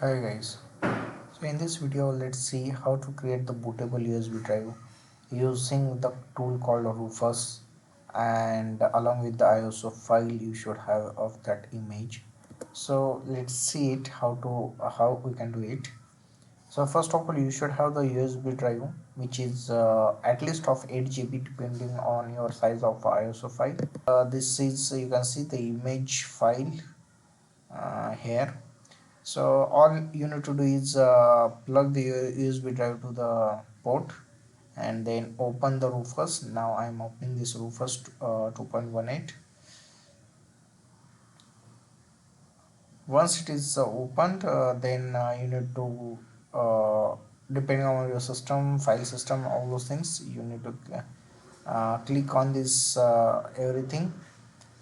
Hi guys, so in this video let's see how to create the bootable USB drive using the tool called Rufus, and along with the ISO file you should have of that image. So let's see it how we can do it. So first of all you should have the USB drive which is at least of 8 GB depending on your size of ISO file. This is, you can see the image file here. So all you need to do is plug the USB drive to the port and then open the Rufus. Now I am opening this Rufus 2.18. Once it is opened, then you need to depending on your system, file system, all those things, you need to click on this everything,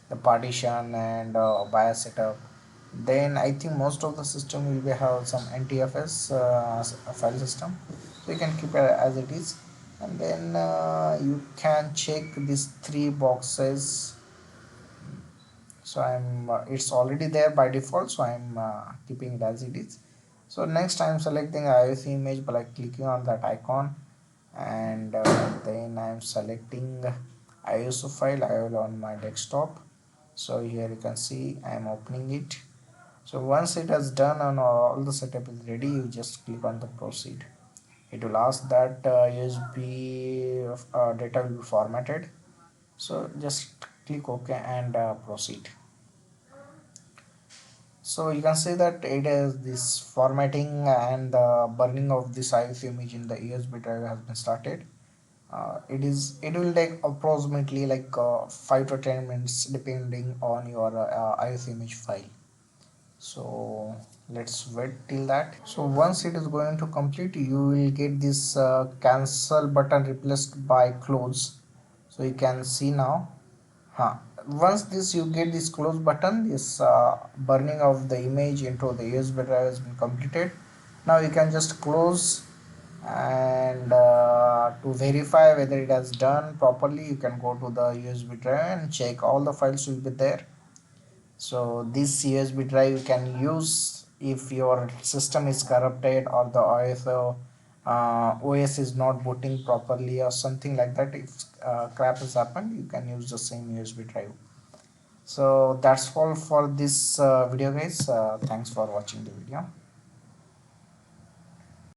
the partition and BIOS setup. Then I think most of the system will be have some NTFS file system, so you can keep it as it is, and then you can check these three boxes. So I'm it's already there by default, so I'm keeping it as it is. So next I'm selecting IOC image by clicking on that icon, and then I'm selecting ISO file. I will on my desktop. So here you can see I'm opening it. So once it is done and all the setup is ready, you just click on the proceed. It will ask that USB data will be formatted, so just click OK and proceed. So you can see that it is this formatting and the burning of this IOC image in the USB drive has been started. It will take approximately 5 to 10 minutes depending on your IOC image file. So let's wait till that. So once it is going to complete, you will get this cancel button replaced by close. So you can see now. Once this you get this close button, this burning of the image into the USB drive has been completed. Now you can just close, and to verify whether it has done properly, you can go to the USB drive and check all the files will be there. So this USB drive you can use if your system is corrupted or the OS is not booting properly or something like that. If crap has happened, you can use the same USB drive. So that's all for this video guys. Thanks for watching the video.